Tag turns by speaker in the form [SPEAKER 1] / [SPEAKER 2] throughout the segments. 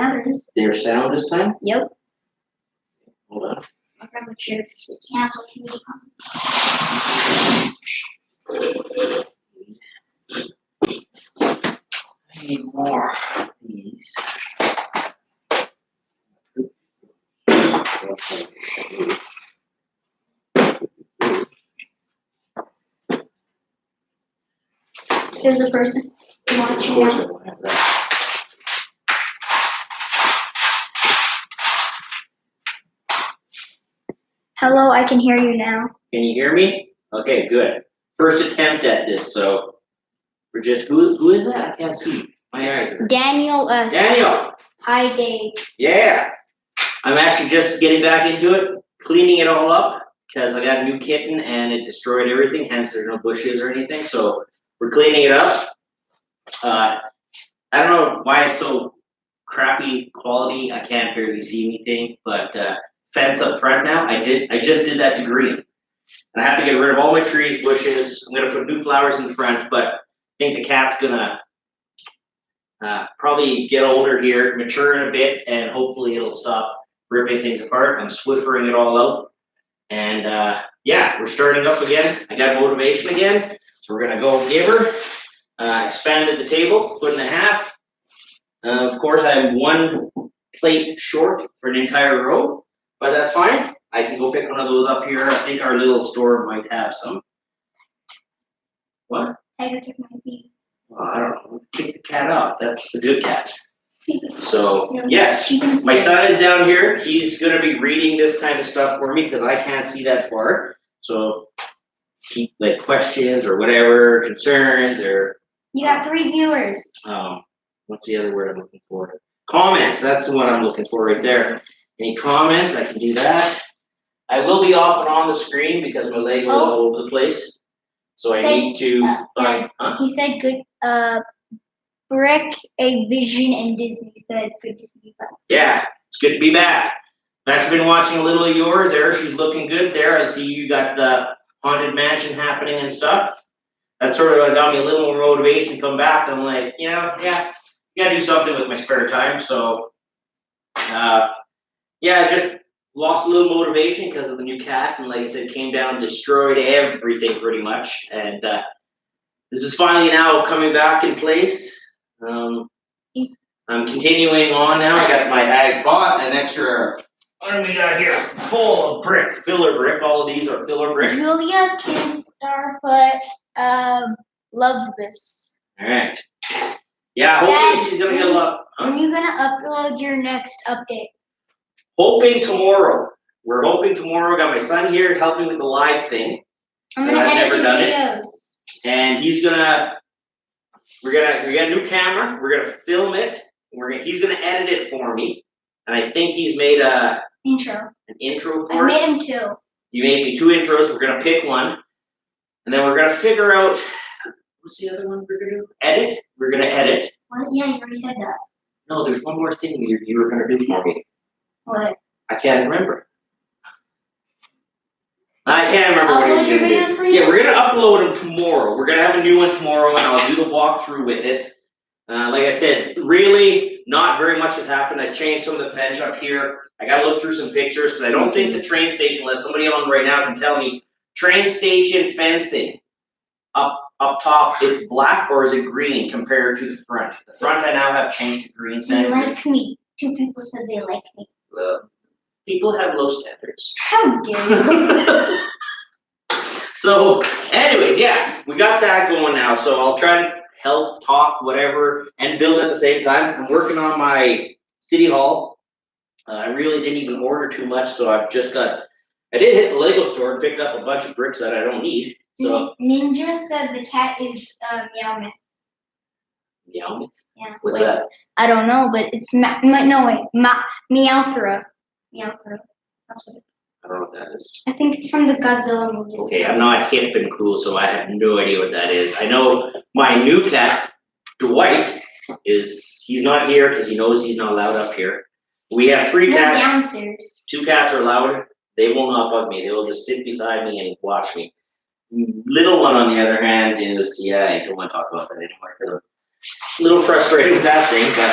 [SPEAKER 1] Now it is.
[SPEAKER 2] They're sound this time?
[SPEAKER 1] Yep.
[SPEAKER 2] Hold on.
[SPEAKER 1] My grandma checks the cancel to
[SPEAKER 2] I need more of these.
[SPEAKER 1] There's a person watching
[SPEAKER 2] Of course
[SPEAKER 1] now.
[SPEAKER 2] I won't have that.
[SPEAKER 1] Hello, I can hear you now.
[SPEAKER 2] Can you hear me? Okay, good. First attempt at this, so we're just who is that? I can't see. My eyes are.
[SPEAKER 1] Daniel S.
[SPEAKER 2] Daniel!
[SPEAKER 1] Hi, Dave.
[SPEAKER 2] Yeah. I'm actually just getting back into it, cleaning it all up, because I got a new kitten and it destroyed everything, hence there's no bushes or anything, so we're cleaning it up. I don't know why it's so crappy quality, I can't barely see anything, but fence up front now, I just did that to green. And I have to get rid of all my trees, bushes, I'm gonna put new flowers in front, but I think the cat's gonna probably get older here, mature in a bit, and hopefully it'll stop ripping things apart. I'm Swiffering it all out. And yeah, we're starting up again. I got motivation again. So we're gonna go give her. Expanded the table, foot and a half. Of course, I'm one plate short for an entire row, but that's fine. I can go pick one of those up here. I think our little store might have some. What?
[SPEAKER 1] I gotta take my seat.
[SPEAKER 2] Well, I don't know. Kick the cat off. That's the good cat. So,
[SPEAKER 1] No,
[SPEAKER 2] yes,
[SPEAKER 1] she can
[SPEAKER 2] my
[SPEAKER 1] see.
[SPEAKER 2] son is down here. He's gonna be reading this kind of stuff for me because I can't see that far. So, keep like questions or whatever, concerns or
[SPEAKER 1] You got 3 viewers.
[SPEAKER 2] what's the other word I'm looking for? Comments. That's the one I'm looking for right there. Any comments? I can do that. I will be off and on the screen because my leg was all over the place. So I need to find.
[SPEAKER 1] He said good. Brick, a vision, and Disney said good to see you back.
[SPEAKER 2] Yeah, it's good to be back. I've actually been watching a little of yours there. She's looking good there. I see you got the Haunted Mansion happening and stuff. That sort of got me a little more motivation to come back. I'm like, yeah, you gotta do something with my spare time. So, yeah, I just lost a little motivation because of the new cat. And like I said, came down and destroyed everything pretty much. And this is finally now coming back in place. I'm continuing on now. I bought an extra, what do we got here? Full of brick, filler brick. All of these are filler brick.
[SPEAKER 1] Julia can start, but loves this.
[SPEAKER 2] All right. Yeah, hopefully
[SPEAKER 1] Dad,
[SPEAKER 2] she's gonna get a lot.
[SPEAKER 1] When are you gonna upload your next update?
[SPEAKER 2] Hoping tomorrow. We're hoping tomorrow. Got my son here helping with the live thing.
[SPEAKER 1] I'm gonna
[SPEAKER 2] I've
[SPEAKER 1] edit
[SPEAKER 2] never
[SPEAKER 1] his
[SPEAKER 2] done it.
[SPEAKER 1] videos.
[SPEAKER 2] And we got a new camera. We're gonna film it. He's gonna edit it for me. And I think he's made an intro
[SPEAKER 1] I
[SPEAKER 2] for it.
[SPEAKER 1] made him 2.
[SPEAKER 2] You made me 2 intros. We're gonna pick one, and then we're gonna figure out what's the other one we're gonna do. Edit. We're gonna edit.
[SPEAKER 1] What? Yeah, you already said that.
[SPEAKER 2] No, there's one more thing you were gonna do for me.
[SPEAKER 1] What?
[SPEAKER 2] I can't remember. I can't remember what
[SPEAKER 1] Upload
[SPEAKER 2] he's
[SPEAKER 1] your
[SPEAKER 2] gonna do.
[SPEAKER 1] videos for you?
[SPEAKER 2] Yeah, we're gonna upload them tomorrow. We're gonna have a new one tomorrow, and I'll do the walkthrough with it. Like I said, really not very much has happened. I changed some of the fence up here. I gotta look through some pictures because I don't think the train station, unless somebody on right now can tell me, train station fencing up top, it's black or is it green compared to the front? The front I now have changed to green.
[SPEAKER 1] You like me. 2 people said they like me.
[SPEAKER 2] People have low standards.
[SPEAKER 1] How dare you?
[SPEAKER 2] So, anyways, yeah, we got that going now. So I'll try to help, talk, whatever, and build at the same time. I'm working on my city hall. I really didn't even order too much, so I did hit the Lego store and picked up a bunch of bricks that I don't need. So
[SPEAKER 1] Ninja said the cat is Meowmith.
[SPEAKER 2] Meowmith?
[SPEAKER 1] Yeah.
[SPEAKER 2] What's that?
[SPEAKER 1] I don't know, but it's Meowthra. Meowthra. That's what it is.
[SPEAKER 2] I don't know what that is.
[SPEAKER 1] I think it's from the Godzilla movies.
[SPEAKER 2] Okay, I'm not hip and cool, so I have no idea what that is. I know my new cat, Dwight, he's not here because he knows he's not allowed up here. We have 3 cats.
[SPEAKER 1] Downstairs.
[SPEAKER 2] 2 cats are allowed. They will not bug me. They will just sit beside me and watch me. Little one, on the other hand, is, I don't want to talk about that anymore. I'm a little frustrated with that thing, but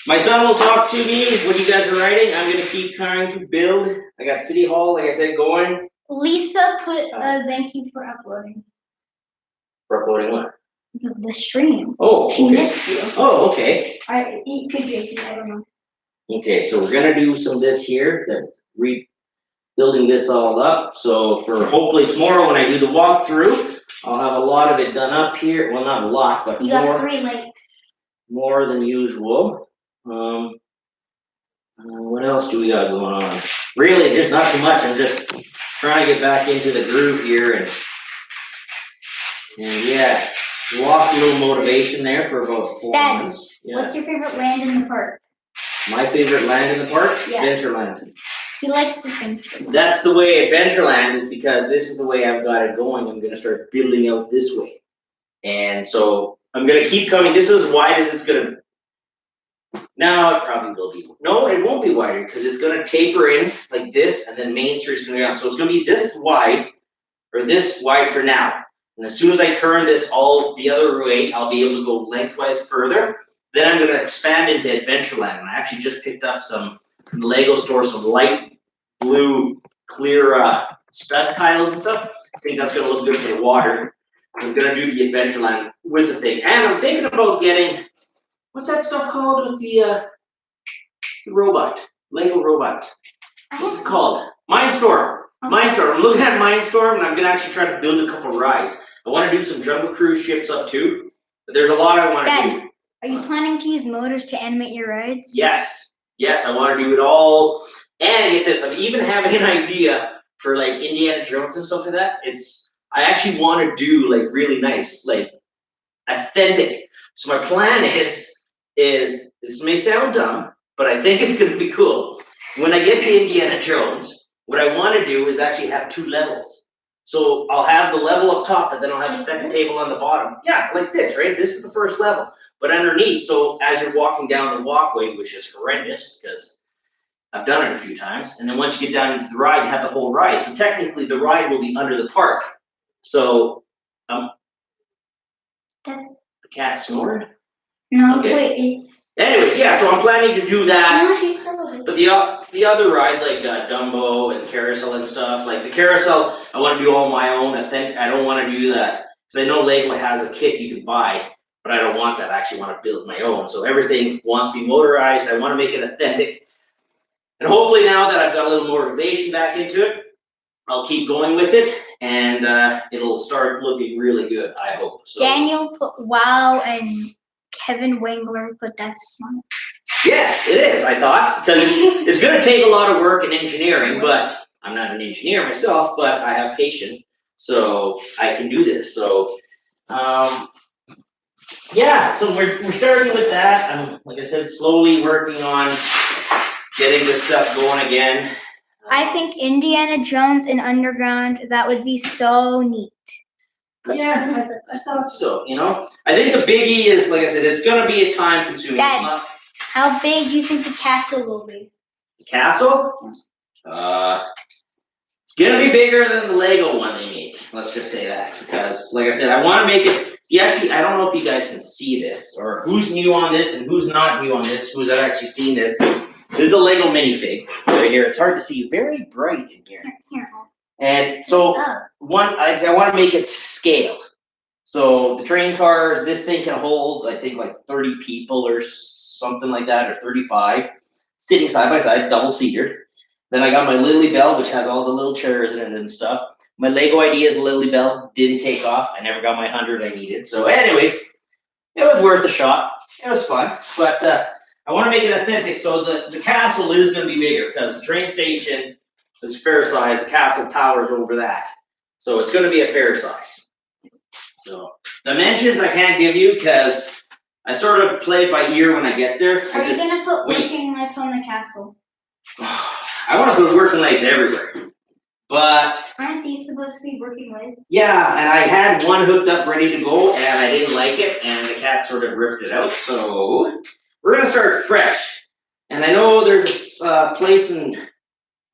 [SPEAKER 2] My son will talk to me when you guys are writing. I'm gonna keep trying to build. I got City Hall, like I said, going.
[SPEAKER 1] Lisa put a thank you for uploading
[SPEAKER 2] For uploading what?
[SPEAKER 1] the stream.
[SPEAKER 2] Oh,
[SPEAKER 1] She
[SPEAKER 2] okay.
[SPEAKER 1] missed you.
[SPEAKER 2] Oh, okay.
[SPEAKER 1] It could be, I don't know.
[SPEAKER 2] Okay, so we're gonna do some of this here, that rebuilding this all up. So for hopefully tomorrow when I do the walkthrough, I'll have a lot of it done up here. Well, not a lot, but
[SPEAKER 1] You
[SPEAKER 2] more.
[SPEAKER 1] got 3 lakes.
[SPEAKER 2] More than usual. What else do we got going on? Really, just not too much. I'm just trying to get back into the groove here, and yeah, lost a little motivation there for about 4
[SPEAKER 1] Dad,
[SPEAKER 2] months. Yeah.
[SPEAKER 1] what's your favorite land in the park?
[SPEAKER 2] My favorite land in the park?
[SPEAKER 1] Yeah.
[SPEAKER 2] Adventureland.
[SPEAKER 1] He likes Adventureland.
[SPEAKER 2] That's the way Adventureland is, because this is the way I've got it going. I'm gonna start building out this way. And so I'm gonna keep coming. This is as wide as it's gonna. No, it probably will be. No, it won't be wider, because it's gonna taper in like this, and then Main Street's gonna go down. So it's gonna be this wide, or this wide for now. And as soon as I turn this all the other way, I'll be able to go lengthwise further. Then I'm gonna expand into Adventureland. And I actually just picked up from the Lego store, some light blue, clear stud tiles and stuff. I think that's gonna look good for the water. I'm gonna do the Adventureland with the thing. And I'm thinking about getting, what's that stuff called with the robot? Lego robot. What's it called? Mindstorm.
[SPEAKER 1] Okay.
[SPEAKER 2] Mindstorm. I'm looking at Mindstorm, and I'm gonna actually try to build a couple rides. I want to do some Jungle Cruise ships up too. But there's a lot I want to do.
[SPEAKER 1] Dad, are you planning to use motors to animate your rides?
[SPEAKER 2] Yes. Yes, I want to do it all. And get this, I'm even having an idea for like Indiana Jones and stuff like that. I actually want to do like really nice, like authentic. So my plan is this may sound dumb, but I think it's gonna be cool. When I get to Indiana Jones, what I want to do is actually have 2 levels. So I'll have the level up top, and then I'll have a second table on the bottom. Yeah, like this, right? This is the first level. But underneath, so as you're walking down the walkway, which is horrendous, because I've done it a few times, and then once you get down into the ride, you have the whole ride. So technically, the ride will be under the park. So,
[SPEAKER 1] That's
[SPEAKER 2] the cat snored?
[SPEAKER 1] no,
[SPEAKER 2] Okay.
[SPEAKER 1] wait.
[SPEAKER 2] Anyways, yeah, so I'm planning to do that.
[SPEAKER 1] No, she's still awake.
[SPEAKER 2] But the other rides like Dumbo and Carousel and stuff, like the Carousel, I want to do all my own. I don't want to do that, because I know Lego has a kit you can buy, but I don't want that. I actually want to build my own. So everything wants to be motorized. I want to make it authentic. And hopefully now that I've got a little motivation back into it, I'll keep going with it, and it'll start looking really good, I hope. So.
[SPEAKER 1] Daniel put wow, and Kevin Wangler put that's smart.
[SPEAKER 2] Yes, it is, I thought, because it's going to take a lot of work in engineering, but I'm not an engineer myself, but I have patience, so I can do this. So, yeah, so we're starting with that. I'm, like I said, slowly working on getting this stuff going again.
[SPEAKER 1] I think Indiana Jones and Underground, that would be so neat.
[SPEAKER 2] Yeah, I thought so, you know? I think the biggie is, like I said, it's going to be a time consuming.
[SPEAKER 1] Dad, how big do you think the castle will be?
[SPEAKER 2] The castle? It's gonna be bigger than the Lego one they made. Let's just say that, because, like I said, I want to make it. Actually, I don't know if you guys can see this, or who's new on this and who's not new on this. Who's actually seen this? This is a Lego minifig right here. It's hard to see. Very bright in here. And so, I want to make it to scale. So the train cars, this thing can hold, I think, like 30 people or something like that, or 35, sitting side by side, double seated. Then I got my Lily Bell, which has all the little chairs in it and stuff. My Lego Ideas Lily Bell didn't take off. I never got my 100 I needed. So anyways, it was worth a shot. It was fun. But I want to make it authentic. So the castle is going to be bigger, because the train station is fair size. The castle tower's over that. So it's going to be a fair size. So dimensions I can't give you, because I sort of play by ear when I get there.
[SPEAKER 1] Are you going to put working lights on the castle?
[SPEAKER 2] I want to put working lights everywhere, but
[SPEAKER 1] aren't these supposed to be working lights?
[SPEAKER 2] Yeah, and I had one hooked up ready to go, and I didn't like it, and the cat sort of ripped it out. So we're gonna start fresh. And I know there's a place in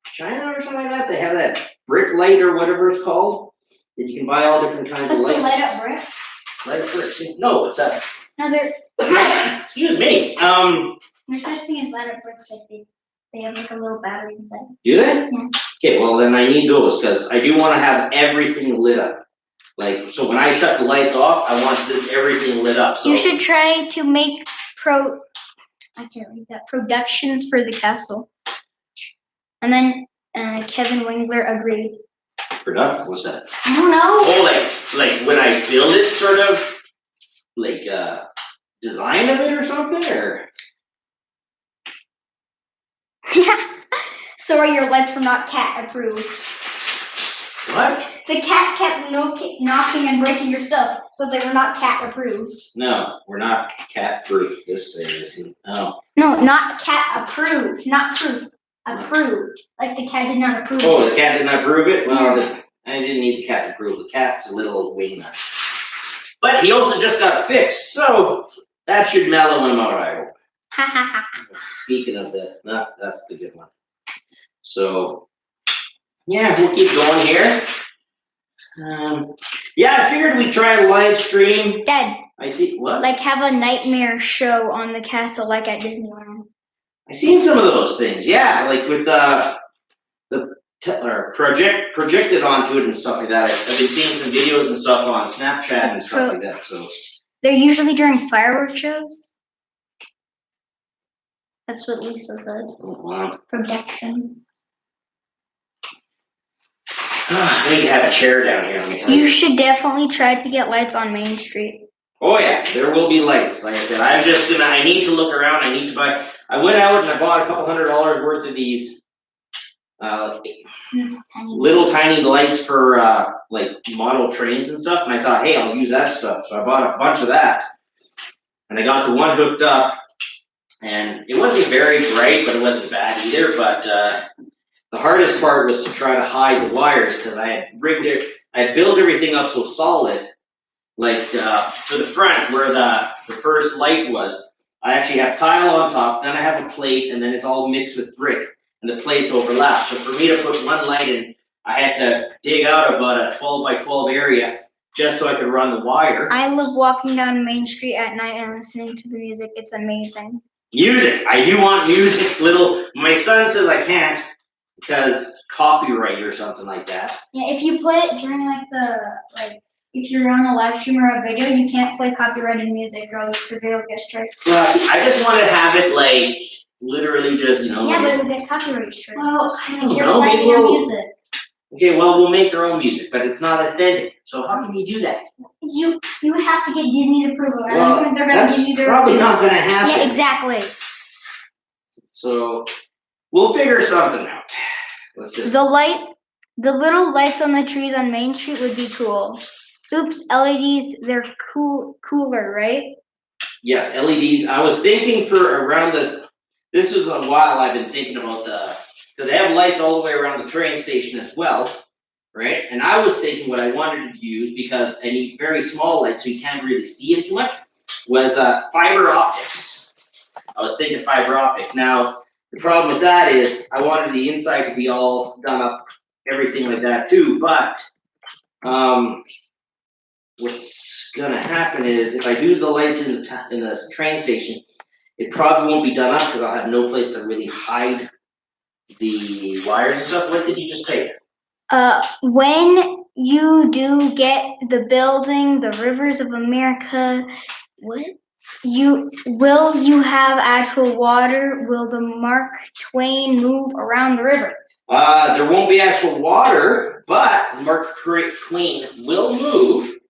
[SPEAKER 2] China or something like that. They have that brick light or whatever it's called, that you can buy all different kinds of lights.
[SPEAKER 1] Light up brick?
[SPEAKER 2] Light up brick. No, it's a.
[SPEAKER 1] No, they're.
[SPEAKER 2] Excuse me.
[SPEAKER 1] There's such thing as light up bricks, like they have like a little battery inside.
[SPEAKER 2] Do they?
[SPEAKER 1] Yeah.
[SPEAKER 2] Okay, well then I need those, because I do want to have everything lit up. Like, so when I shut the lights off, I want everything lit up, so.
[SPEAKER 1] You should try to make I can't read that, productions for the castle. And then Kevin Wingler agreed.
[SPEAKER 2] Product, what's that?
[SPEAKER 1] I don't know.
[SPEAKER 2] Oh, like when I build it, sort of, like, design of it or something, or?
[SPEAKER 1] Sorry, your lights were not cat approved.
[SPEAKER 2] What?
[SPEAKER 1] The cat kept knocking and breaking your stuff, so they were not cat approved.
[SPEAKER 2] No, we're not cat proof. This thing isn't. Oh.
[SPEAKER 1] No, not cat approved. Not proof. Approved. Like the cat did not approve.
[SPEAKER 2] Oh, the cat did not approve it? Well, I didn't need the cat to approve. The cat's a little wingnut. But he also just got fixed, so that should mellow him out, I hope. Speaking of that's the good one. So, yeah, we'll keep going here. Yeah, I figured we'd try a live stream.
[SPEAKER 1] Dad.
[SPEAKER 2] I see, what?
[SPEAKER 1] Like have a nightmare show on the castle like at Disneyland.
[SPEAKER 2] I seen some of those things, yeah, like with projected onto it and stuff like that. I've been seeing some videos and stuff on Snapchat and stuff like that, so.
[SPEAKER 1] They're usually during fireworks shows. That's what Lisa says.
[SPEAKER 2] Oh, wow.
[SPEAKER 1] Projections.
[SPEAKER 2] I need to have a chair down here, let me tell you.
[SPEAKER 1] You should definitely try to get lights on Main Street.
[SPEAKER 2] Oh yeah, there will be lights. Like I said, I need to look around, I need to buy, I went out and I bought a couple $100 worth of these little tiny lights for like model trains and stuff, and I thought, hey, I'll use that stuff. So I bought a bunch of that, and I got the one hooked up, and it wasn't very bright, but it wasn't bad either. But the hardest part was to try to hide the wires, because I had built everything up so solid. Like for the front where the first light was, I actually have tile on top, then I have a plate, and then it's all mixed with brick, and the plates overlap. So for me to put one light in, I had to dig out about a 12 by 12 area just so I could run the wire.
[SPEAKER 1] I love walking down Main Street at night and listening to the music. It's amazing.
[SPEAKER 2] Music. I do want music. My son says I can't because copyright or something like that.
[SPEAKER 1] Yeah, if you play it during if you're on a live stream or a video, you can't play copyrighted music or else the video will get striked.
[SPEAKER 2] Well, see, I just want to have it like literally just,
[SPEAKER 1] Yeah,
[SPEAKER 2] like,
[SPEAKER 1] but it'll get copyright strike.
[SPEAKER 2] Well,
[SPEAKER 1] if you're playing your music.
[SPEAKER 2] Okay, well, we'll make our own music, but it's not authentic. So how can you do that?
[SPEAKER 1] You have to get Disney's approval. I
[SPEAKER 2] Well,
[SPEAKER 1] don't think they're going to give you their
[SPEAKER 2] probably
[SPEAKER 1] approval.
[SPEAKER 2] not going to happen.
[SPEAKER 1] Yeah, exactly.
[SPEAKER 2] So we'll figure something out. Let's just.
[SPEAKER 1] The little lights on the trees on Main Street would be cool. Oops, LEDs, they're cooler, right?
[SPEAKER 2] Yes, LEDs. I was thinking for around this was a while I've been thinking about because they have lights all the way around the train station as well, right? And I was thinking what I wanted to use, because I need very small lights so you can't really see them too much, was fiber optics. I was thinking fiber optics. Now, the problem with that is I wanted the inside to be all done up, everything like that too, but what's gonna happen is if I do the lights in the train station, it probably won't be done up because I'll have no place to really hide the wires and stuff. What did you just take?
[SPEAKER 1] When you do get the building, the Rivers of America, will you have actual water? Will the Mark Twain move around the river?
[SPEAKER 2] There won't be actual water, but Mark Twain will move.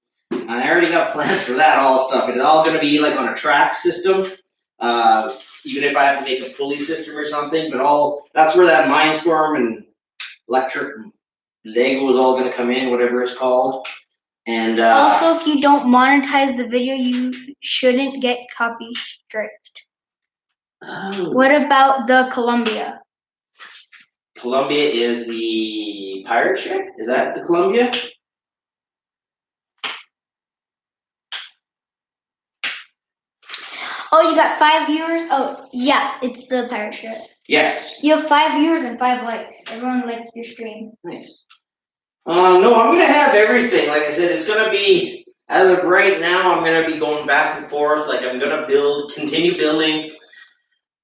[SPEAKER 2] I already got plans for that, all stuff. It's all going to be like on a track system. Even if I have to make a pulley system or something, but that's where that Mindstorm and electric Lego is all going to come in, whatever it's called. And
[SPEAKER 1] also, if you don't monetize the video, you shouldn't get copy striked.
[SPEAKER 2] Oh.
[SPEAKER 1] What about the Columbia?
[SPEAKER 2] Columbia is the pirate ship? Is that the Columbia?
[SPEAKER 1] Oh, you got 5 viewers? Oh, yeah, it's the pirate ship.
[SPEAKER 2] Yes.
[SPEAKER 1] You have 5 viewers and 5 likes. Everyone likes your stream.
[SPEAKER 2] Nice. No, I'm gonna have everything. Like I said, it's gonna be, as of right now, I'm gonna be going back and forth. Like I'm gonna continue building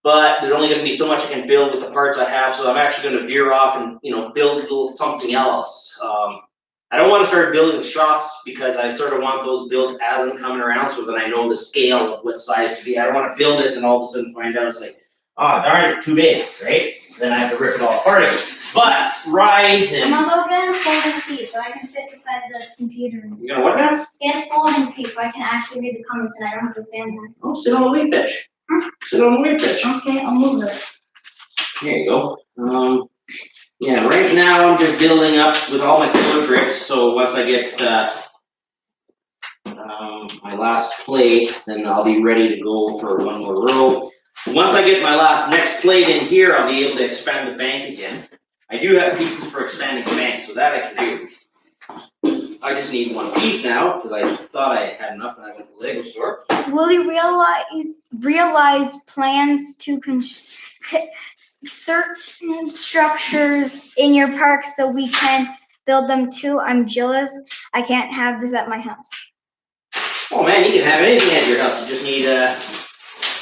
[SPEAKER 2] but there's only going to be so much I can build with the parts I have, so I'm actually going to veer off and build a little something else. I don't want to start building the shops because I sort of want those built as I'm coming around, so that I know the scale of what size to be. I don't want to build it and all of a sudden find out it's like, oh darn it, too big, right? Then I have to rip it all apart again. But rides and
[SPEAKER 1] I'm gonna go get a folding seat so I can sit beside the computer.
[SPEAKER 2] you're gonna what now?
[SPEAKER 1] Get a folding seat so I can actually read the comments and I don't have to stand there.
[SPEAKER 2] Oh, sit on the wheat bench. Sit on the wheat bench.
[SPEAKER 1] Okay, I'll move it.
[SPEAKER 2] There you go. Yeah, right now I'm just building up with all my filler bricks. So once I get my last plate, then I'll be ready to go for one more row. Once I get my next plate in here, I'll be able to expand the bank again. I do have pieces for expanding the bank, so that I can do. I just need one piece now because I thought I had enough when I went to the Lego store.
[SPEAKER 1] Will you realize plans to certain structures in your park so we can build them too? I'm jealous. I can't have this at my house.
[SPEAKER 2] Oh man, you can have anything at your house. You just need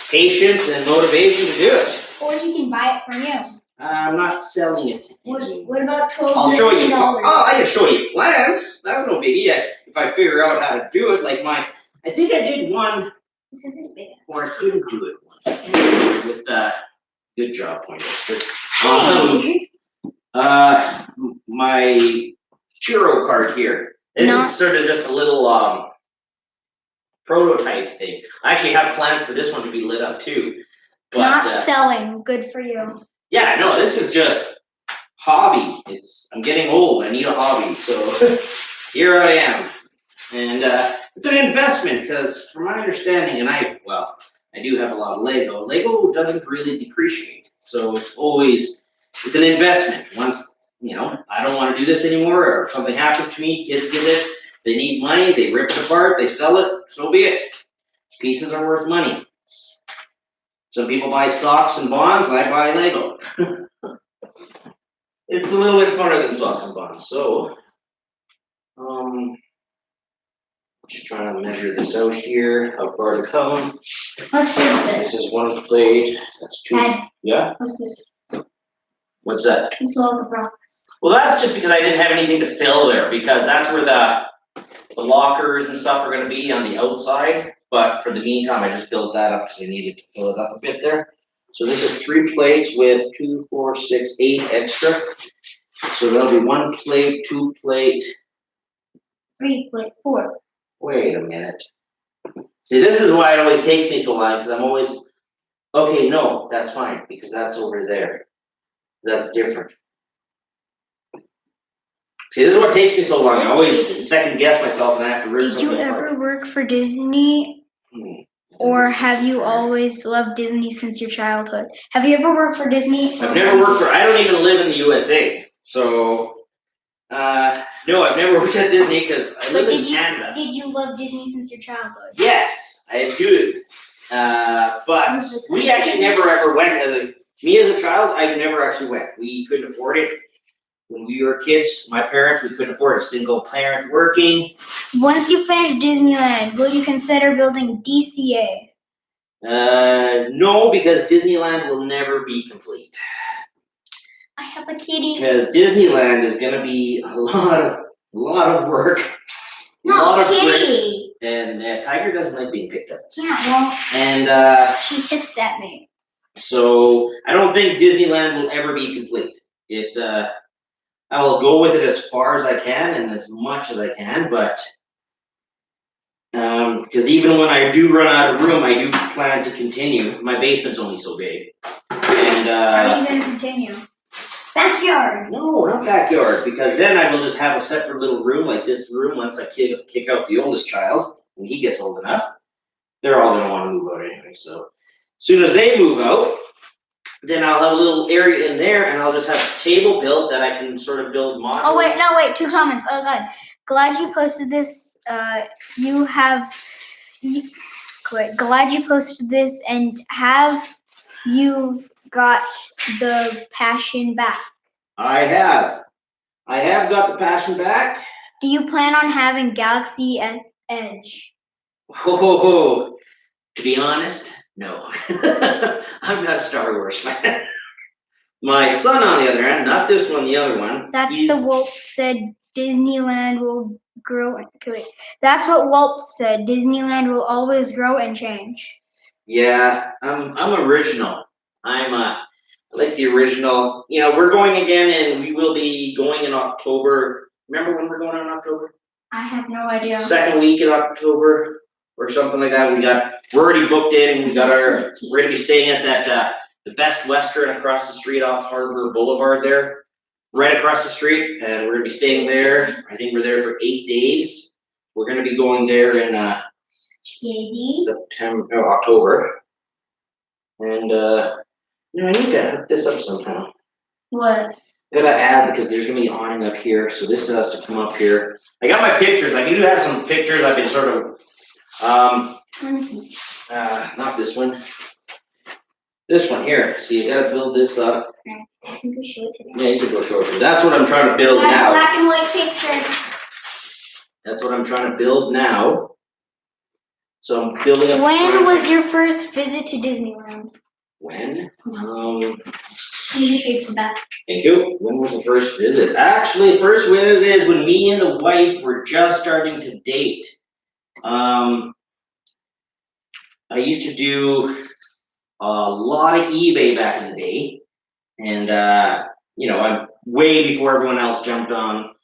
[SPEAKER 2] patience and motivation to do it.
[SPEAKER 1] Or he can buy it from you.
[SPEAKER 2] I'm not selling it.
[SPEAKER 1] What about $12
[SPEAKER 2] I'll show you.
[SPEAKER 1] million?
[SPEAKER 2] Oh, I can show you plans. That's no biggie. If I figure out how to do it, like I think I did one.
[SPEAKER 1] This isn't big.
[SPEAKER 2] Or I couldn't do it with good job, Pointer.
[SPEAKER 1] Hey.
[SPEAKER 2] My Churro card here. This is sort of just a little prototype thing. I actually have plans for this one to be lit up too. But,
[SPEAKER 1] not selling. Good for you.
[SPEAKER 2] Yeah, no, this is just hobby. I'm getting old. I need a hobby, so here I am. And it's an investment because, from my understanding, and I do have a lot of Lego. Lego doesn't really depreciate, so it's an investment. Once I don't want to do this anymore, or if something happens to me, kids get it. They need money. They rip it apart. They sell it. So be it. Pieces are worth money. Some people buy stocks and bonds. I buy Lego. It's a little bit funner than stocks and bonds. So, just trying to measure this out here. How far to come?
[SPEAKER 1] What's this?
[SPEAKER 2] This is one plate. That's two.
[SPEAKER 1] Dad,
[SPEAKER 2] Yeah.
[SPEAKER 1] what's this?
[SPEAKER 2] What's that?
[SPEAKER 1] This all the rocks.
[SPEAKER 2] Well, that's just because I didn't have anything to fill there, because that's where the lockers and stuff are going to be on the outside. But for the meantime, I just built that up because I needed to fill it up a bit there. So this is 3 plates with 2, 4, 6, 8 extra. So that'll be 1 plate, 2 plate.
[SPEAKER 1] 3 plate, 4.
[SPEAKER 2] Wait a minute. See, this is why it always takes me so long, because I'm always, okay, no, that's fine, because that's over there. That's different. See, this is what takes me so long. I always second guess myself and I have to rip something apart.
[SPEAKER 1] Did you ever work for Disney? Or have you always loved Disney since your childhood? Have you ever worked for Disney?
[SPEAKER 2] I've never worked I don't even live in the USA. So, no, I've never worked at Disney because I live in Canada.
[SPEAKER 1] Did you love Disney since your childhood?
[SPEAKER 2] Yes, I do. But we actually never ever went me as a child, I never actually went. We couldn't afford it. When we were kids, my parents, we couldn't afford a single parent working.
[SPEAKER 1] Once you finish Disneyland, will you consider building DCA?
[SPEAKER 2] No, because Disneyland will never be complete.
[SPEAKER 1] I have a kitty.
[SPEAKER 2] Because Disneyland is going to be a lot of work.
[SPEAKER 1] No,
[SPEAKER 2] a lot of
[SPEAKER 1] kitty.
[SPEAKER 2] bricks. And Tiger doesn't like being picked up.
[SPEAKER 1] Yeah, well,
[SPEAKER 2] and
[SPEAKER 1] she hissed at me.
[SPEAKER 2] So I don't think Disneyland will ever be complete. I will go with it as far as I can and as much as I can, but because even when I do run out of room, I do plan to continue. My basement's only so big. And
[SPEAKER 1] how are you going to continue? Backyard.
[SPEAKER 2] No, not backyard, because then I will just have a separate little room like this room once I kick out the oldest child when he gets old enough. They're all going to want to move out anyway, so as soon as they move out, then I'll have a little area in there, and I'll just have a table built that I can sort of build modular.
[SPEAKER 1] Oh wait, no wait, 2 comments. Oh god, glad you posted this. Glad you posted this, and have you got the passion back?
[SPEAKER 2] I have got the passion back.
[SPEAKER 1] Do you plan on having Galaxy Edge?
[SPEAKER 2] To be honest, No, I'm not a Star Wars fan. My son, on the other hand, not this one, the other one.
[SPEAKER 1] That's the Walt said Disneyland will grow. Okay, wait. That's what Walt said. Disneyland will always grow and change.
[SPEAKER 2] Yeah, I'm original. I like the original. You know, we're going again, and we will be going in October. Remember when we're going in October?
[SPEAKER 1] I have no idea.
[SPEAKER 2] Second week in October or something like that. We're already booked in. We're gonna be staying at that the Best Western across the street off Harbor Boulevard there, right across the street, and we're gonna be staying there. I think we're there for 8 days. We're gonna be going there in October, and you know, I need to hook this up somehow.
[SPEAKER 1] What?
[SPEAKER 2] I gotta add because there's gonna be awning up here, so this has to come up here. I got my pictures. I do have some pictures. I've been sort of, not this one. This one here. So you gotta build this up.
[SPEAKER 1] I can go show it to them.
[SPEAKER 2] Yeah, you can go show it. That's what I'm trying to build now.
[SPEAKER 1] Black and white picture.
[SPEAKER 2] That's what I'm trying to build now. So I'm building up.
[SPEAKER 1] When was your first visit to Disneyland?
[SPEAKER 2] When?
[SPEAKER 1] Use your shape for that.
[SPEAKER 2] Thank you. When was the first visit? Actually, first visit is when me and the wife were just starting to date. I used to do a lot of eBay back in the day, and you know, I'm way before everyone else jumped on,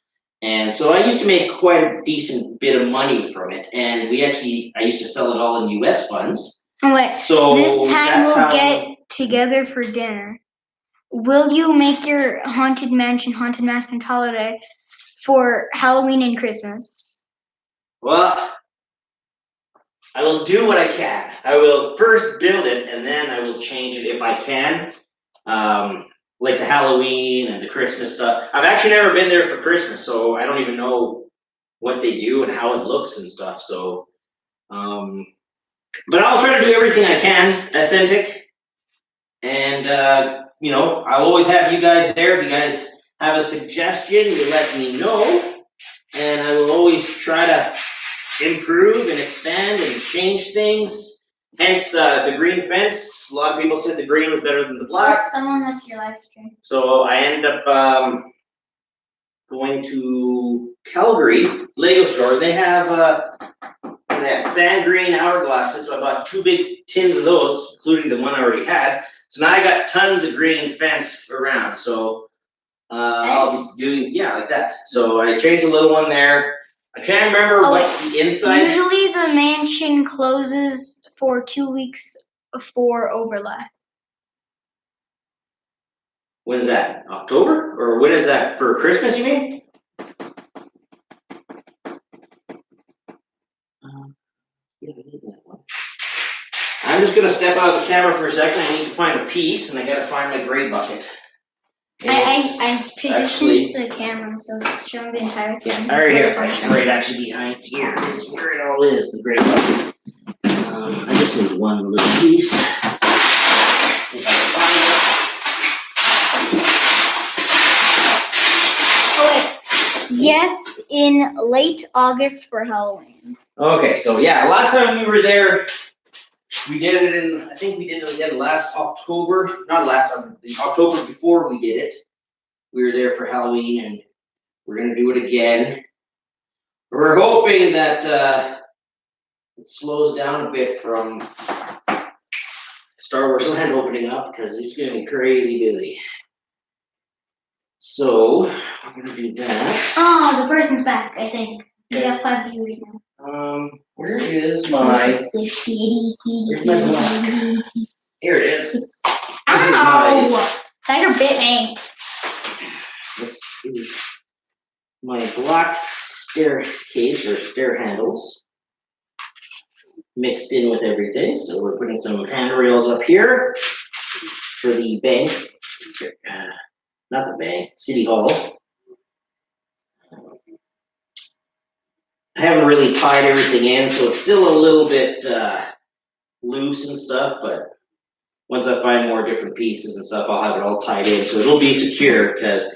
[SPEAKER 2] and so I used to make quite a decent bit of money from it. And I used to sell it all in U.S. funds.
[SPEAKER 1] Oh wait.
[SPEAKER 2] So
[SPEAKER 1] this time we'll get together for dinner. Will you make your Haunted Mansion holiday for Halloween and Christmas?
[SPEAKER 2] Well, I will do what I can. I will first build it, and then I will change it if I can. Like the Halloween and the Christmas stuff. I've actually never been there for Christmas, so I don't even know what they do and how it looks and stuff. So, but I'll try to do everything I can authentic. And you know, I'll always have you guys there. If you guys have a suggestion, you let me know, and I will always try to improve and expand and change things. Hence the green fence. A lot of people said the green was better than the black.
[SPEAKER 1] Someone left your live stream.
[SPEAKER 2] So I ended up going to Calgary Lego store. They have sand green hourglasses. So I bought 2 big tins of those, including the one I already had. So now I got tons of green fence around. So I'll be doing like that. So I changed a little one there. I can't remember what the inside.
[SPEAKER 1] Usually the mansion closes for 2 weeks for overlap.
[SPEAKER 2] When is that? October? Or when is that? For Christmas, you mean? Yeah, I need that one. I'm just gonna step out of the camera for a second. I need to find a piece, and I gotta find my gray bucket.
[SPEAKER 1] I positioned the camera so it's showing the entire thing.
[SPEAKER 2] Right here. It's right actually behind here. This is where it all is, the gray bucket. I just need one little piece. If I can find
[SPEAKER 1] it. Oh wait. Yes, in late August for Halloween.
[SPEAKER 2] Okay, so yeah, last time we were there, we did it in, I think we did it again last October. Not last October, the October before we did it. We were there for Halloween, and we're gonna do it again. We're hoping that it slows down a bit from Star Wars Land opening up, because it's gonna be crazy busy. So we're gonna do that.
[SPEAKER 1] Oh, the person's back, I think. We got 5 viewers now.
[SPEAKER 2] Where is my?
[SPEAKER 1] Where's my
[SPEAKER 2] black? Here it is.
[SPEAKER 1] Ow! Tiger bit me.
[SPEAKER 2] Let's see. My black staircase or stair handles mixed in with everything. So we're putting some handrails up here for the bank. Not the bank, City Hall. I haven't really tied everything in, so it's still a little bit loose and stuff, but once I find more different pieces and stuff, I'll have it all tied in, so it'll be secure, because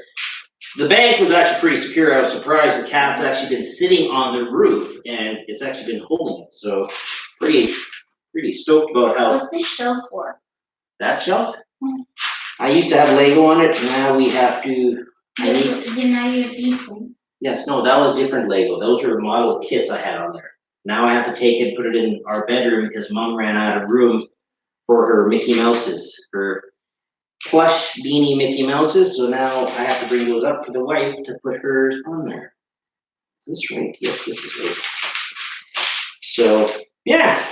[SPEAKER 2] the bank was actually pretty secure. I was surprised the cat's actually been sitting on the roof, and it's actually been holding it, so pretty pretty stoked about how
[SPEAKER 1] What's this shelf for?
[SPEAKER 2] that shelf. I used to have Lego on it, now we have to.
[SPEAKER 1] Now you have these things.
[SPEAKER 2] Yes, no, that was different Lego. Those were model kits I had on there. Now I have to take it, put it in our bedroom because Mom ran out of room for her Mickey Mouses, her plush beanie Mickey Mouses. So now I have to bring those up to the wife to put hers on there. Is this right? Yes, this is right. So yeah,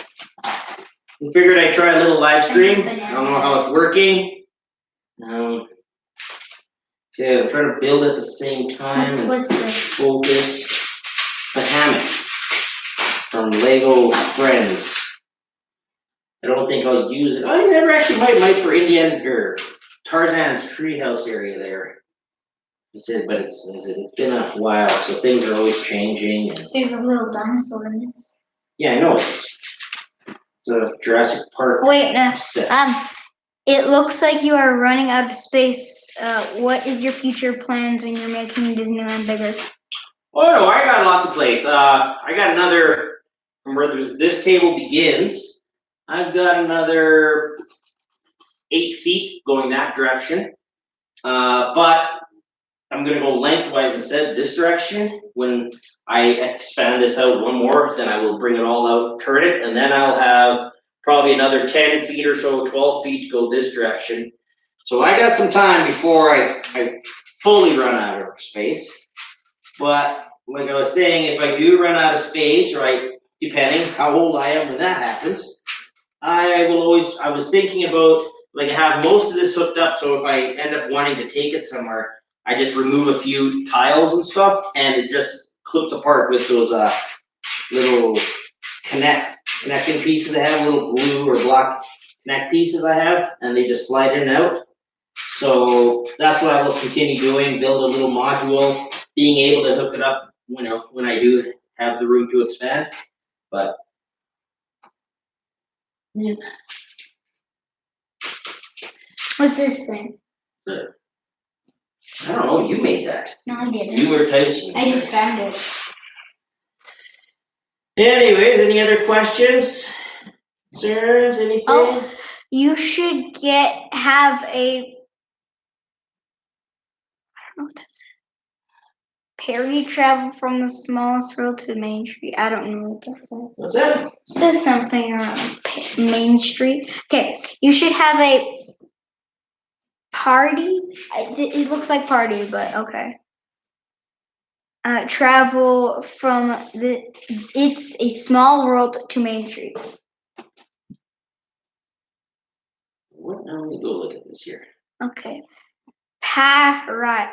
[SPEAKER 2] we figured I'd try a little live stream. I don't know how it's working. Yeah, I'm trying to build at the same time.
[SPEAKER 1] What's this?
[SPEAKER 2] Focus. It's a hammock from Lego Friends. I don't think I'll use it. I never actually might for Indian or Tarzan's treehouse area there. But it's been a while, so things are always changing. And
[SPEAKER 1] there's a little dinosaur in this.
[SPEAKER 2] Yeah, I know. It's a Jurassic Park.
[SPEAKER 1] Wait, no.
[SPEAKER 2] Set.
[SPEAKER 1] It looks like you are running out of space. What is your future plans when you're making Disneyland bigger?
[SPEAKER 2] Oh no, I got lots of place. I got another from where this table begins. I've got another 8 feet going that direction. But I'm gonna go lengthwise instead this direction. When I expand this out one more, then I will bring it all out, turn it, and then I'll have probably another 10 feet or so, 12 feet to go this direction. So I got some time before I fully run out of space. But like I was saying, if I do run out of space, right, depending how old I am when that happens, I was thinking about like have most of this hooked up, so if I end up wanting to take it somewhere, I just remove a few tiles and stuff and it just clips apart with those little connecting pieces I have, little blue or black connect pieces I have, and they just slide in and out. So that's what I will continue doing, build a little module, being able to hook it up, when I do have the room to expand. But yeah.
[SPEAKER 1] What's this thing?
[SPEAKER 2] I don't know, you made that.
[SPEAKER 1] No, I didn't.
[SPEAKER 2] You were Tyson.
[SPEAKER 1] I just found it.
[SPEAKER 2] Anyways, any other questions? Concerns, anything?
[SPEAKER 1] Oh, you should have a, I don't know what that says. Perry travel from the smallest road to Main Street. I don't know what that says.
[SPEAKER 2] What's that?
[SPEAKER 1] It says something around Main Street. Okay, you should have a party. It looks like party, but okay. Travel from it's a small world to Main Street.
[SPEAKER 2] What? Now let me go look at this here.
[SPEAKER 1] Okay. Parade.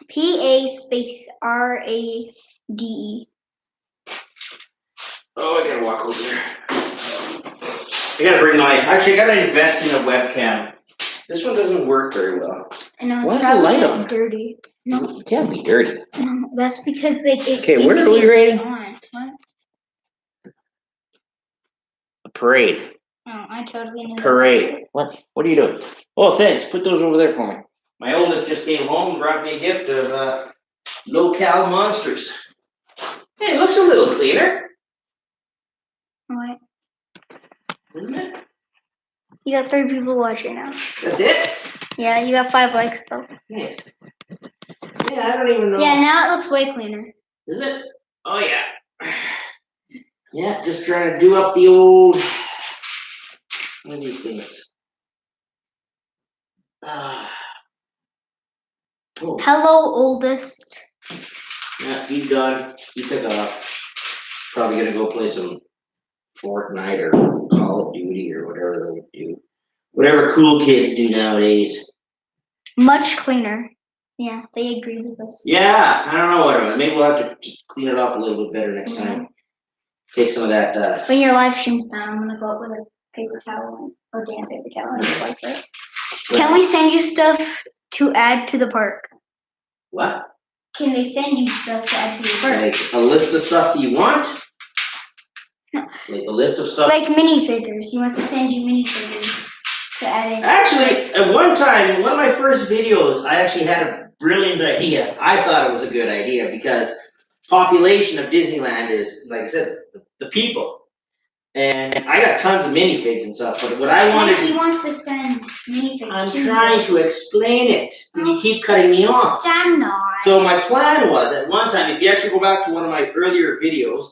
[SPEAKER 1] PA space RADE.
[SPEAKER 2] Oh, I gotta walk over there. I gotta bring actually I gotta invest in a webcam. This one doesn't work very well.
[SPEAKER 1] I know, it's
[SPEAKER 2] Why is the
[SPEAKER 1] probably
[SPEAKER 2] light
[SPEAKER 1] just
[SPEAKER 2] on?
[SPEAKER 1] dirty. No,
[SPEAKER 2] It can't be dirty.
[SPEAKER 1] no, that's because
[SPEAKER 2] Okay, where are we rating?
[SPEAKER 1] What?
[SPEAKER 2] A parade.
[SPEAKER 1] Oh, I totally knew.
[SPEAKER 2] Parade. What are you doing? Oh, thanks. Put those over there for me. My oldest just came home and brought me a gift of low-cal monsters. Hey, it looks a little cleaner,
[SPEAKER 1] What?
[SPEAKER 2] isn't it?
[SPEAKER 1] You got 3 people watching now.
[SPEAKER 2] That's it?
[SPEAKER 1] Yeah, you got 5 likes though.
[SPEAKER 2] Nice. Yeah, I don't even know.
[SPEAKER 1] Yeah, now it looks way cleaner.
[SPEAKER 2] Is it? Oh, yeah. Yeah, just trying to do up the old. What are these things? Oh.
[SPEAKER 1] Hello, oldest.
[SPEAKER 2] Yeah, he's done. He took off. Probably gonna go play some Fortnite or Call of Duty or whatever they do. Whatever cool kids do nowadays.
[SPEAKER 1] Much cleaner. Yeah, they agree with us.
[SPEAKER 2] Yeah, I don't know what. Maybe we'll have to just clean it off a little bit better next time. Take some of that.
[SPEAKER 1] When your live stream's done, I'm gonna go up with a paper towel or damn paper towel and just wipe it. Can we send you stuff to add to the park?
[SPEAKER 2] What?
[SPEAKER 1] Can they send you stuff to add to the park?
[SPEAKER 2] Like a list of stuff that you want?
[SPEAKER 1] No.
[SPEAKER 2] Like a list of stuff?
[SPEAKER 1] Like minifigures. He wants to send you minifigures to add in.
[SPEAKER 2] Actually, at one time, one of my first videos, I actually had a brilliant idea. I thought it was a good idea because population of Disneyland is, like I said, the the people. And I got tons of minifigs and stuff, but what I wanted
[SPEAKER 1] he wants to send minifigs
[SPEAKER 2] I'm
[SPEAKER 1] to
[SPEAKER 2] trying
[SPEAKER 1] you.
[SPEAKER 2] to explain it, and you keep cutting me off.
[SPEAKER 1] I'm not.
[SPEAKER 2] So my plan was, at one time, if you actually go back to one of my earlier videos,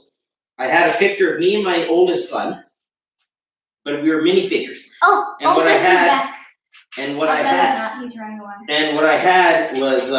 [SPEAKER 2] I had a picture of me and my oldest son, but we were minifigures.
[SPEAKER 1] Oh,
[SPEAKER 2] and what I
[SPEAKER 1] this is
[SPEAKER 2] had,
[SPEAKER 1] back.
[SPEAKER 2] And what
[SPEAKER 1] oh,
[SPEAKER 2] I
[SPEAKER 1] no,
[SPEAKER 2] had,
[SPEAKER 1] he's not. He's running away.
[SPEAKER 2] And what I had was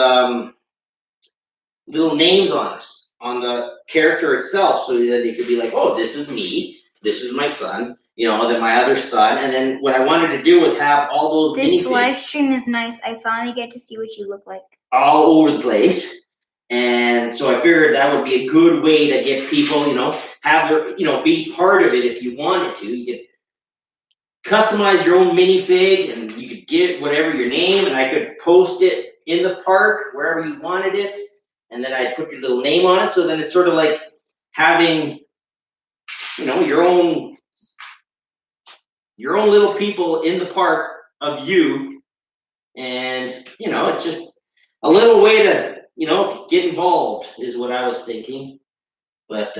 [SPEAKER 2] little names on us, on the character itself, so that they could be like, oh, this is me, this is my son, you know, then my other son, and then what I wanted to do was have all those
[SPEAKER 1] This
[SPEAKER 2] minifigs
[SPEAKER 1] live stream is nice. I finally get to see what you look like.
[SPEAKER 2] all over the place. And so I figured that would be a good way to get people, you know, have their, you know, be part of it if you wanted to. You could customize your own minifig, and you could get whatever your name, and I could post it in the park wherever you wanted it, and then I put your little name on it. So then it's sort of like having, you know, your own little people in the park of you, and you know, it's just a little way to, you know, get involved is what I was thinking, but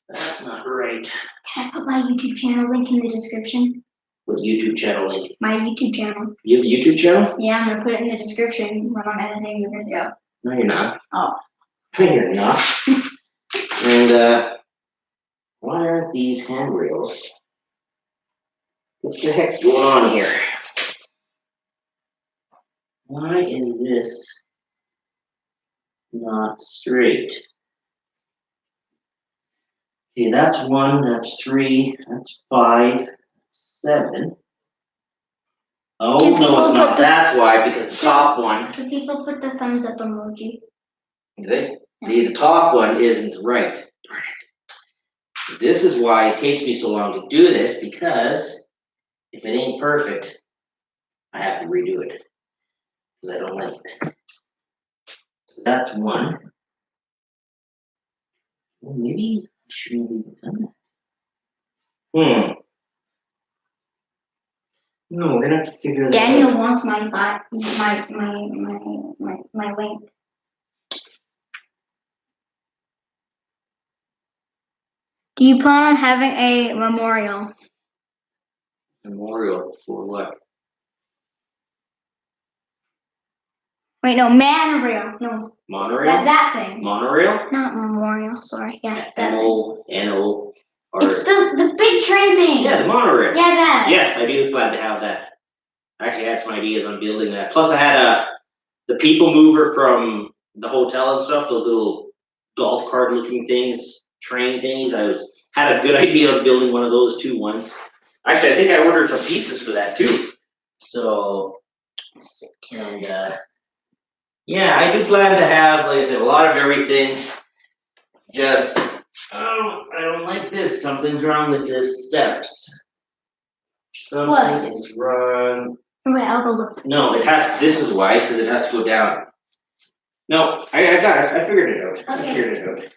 [SPEAKER 2] that's not right.
[SPEAKER 1] Can I put my YouTube channel link in the description?
[SPEAKER 2] What YouTube channel link?
[SPEAKER 1] My YouTube channel.
[SPEAKER 2] You have a YouTube channel?
[SPEAKER 1] Yeah, I'm gonna put it in the description when I'm editing the video.
[SPEAKER 2] No, you're not.
[SPEAKER 1] Oh.
[SPEAKER 2] No, you're not. And why aren't these handrails? What the heck's going on here? Why is this not straight? Okay, that's 1, that's 3, that's 5, that's 7. Oh, no, it's not. That's why, because the top one.
[SPEAKER 1] Do people put the thumbs up emoji?
[SPEAKER 2] Do they? See, the top one isn't right. This is why it takes me so long to do this, because if it ain't perfect, I have to redo it, because I don't like it. So that's 1. Well, maybe I shouldn't have done that. No, we're gonna have to figure that out.
[SPEAKER 1] Daniel wants my link. Do you plan on having a memorial?
[SPEAKER 2] Memorial for what?
[SPEAKER 1] Wait, no, monorail. No.
[SPEAKER 2] Monorail?
[SPEAKER 1] That thing.
[SPEAKER 2] Monorail?
[SPEAKER 1] Not memorial, sorry. Yeah.
[SPEAKER 2] M-O-N-O.
[SPEAKER 1] It's the big train thing.
[SPEAKER 2] Yeah, the monorail.
[SPEAKER 1] Yeah, that.
[SPEAKER 2] Yes, I do plan to have that. I actually had some ideas on building that. Plus, I had the people mover from the hotel and stuff. Those little golf cart looking things, train things. Had a good idea of building one of those too once. Actually, I think I ordered some pieces for that too. So, and yeah, I do plan to have, like I said, a lot of everything. Just, I don't like this. Something's wrong with this steps. Something is wrong.
[SPEAKER 1] Wait, I'll go look.
[SPEAKER 2] No, it has. This is why, because it has to go down. No, I got it. I figured it out.
[SPEAKER 1] Okay.
[SPEAKER 2] I figured it out.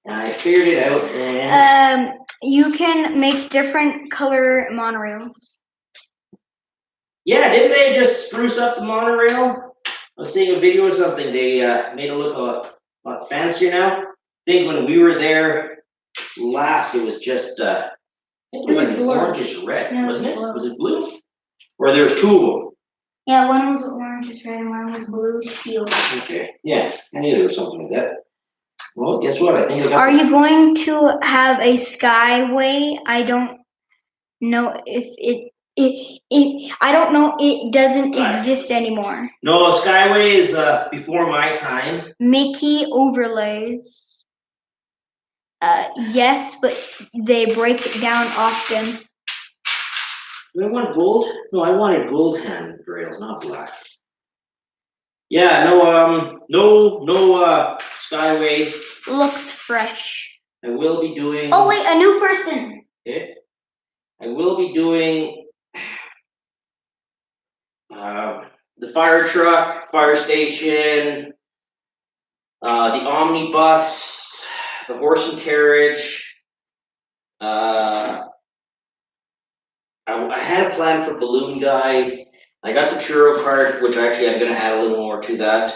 [SPEAKER 2] I figured it out. And
[SPEAKER 1] you can make different color monorails.
[SPEAKER 2] yeah, didn't they just spruce up the monorail? I was seeing a video or something. They made it look a lot fancier now. I think when we were there last, it was just I think it was like
[SPEAKER 1] blue.
[SPEAKER 2] orangish red,
[SPEAKER 1] No,
[SPEAKER 2] wasn't it?
[SPEAKER 1] blue.
[SPEAKER 2] Was it blue? Or there was 2 of them?
[SPEAKER 1] Yeah, one was orange red and one was blue teal.
[SPEAKER 2] Okay, yeah, I knew there was something like that. Well, guess what? I think I got.
[SPEAKER 1] Are you going to have a skyway? I don't know if I don't know. It doesn't exist anymore.
[SPEAKER 2] No, Skyway is before my time.
[SPEAKER 1] Mickey overlays. Yes, but they break it down often.
[SPEAKER 2] Do I want gold? No, I wanted gold handrails, not black. Yeah, no, no Skyway.
[SPEAKER 1] Looks fresh.
[SPEAKER 2] I will be doing.
[SPEAKER 1] Oh wait, a new person.
[SPEAKER 2] Okay. I will be doing the fire truck, fire station, the omnibus, the horse and carriage. I had a plan for balloon guy. I got the churro cart, which actually I'm gonna add a little more to that.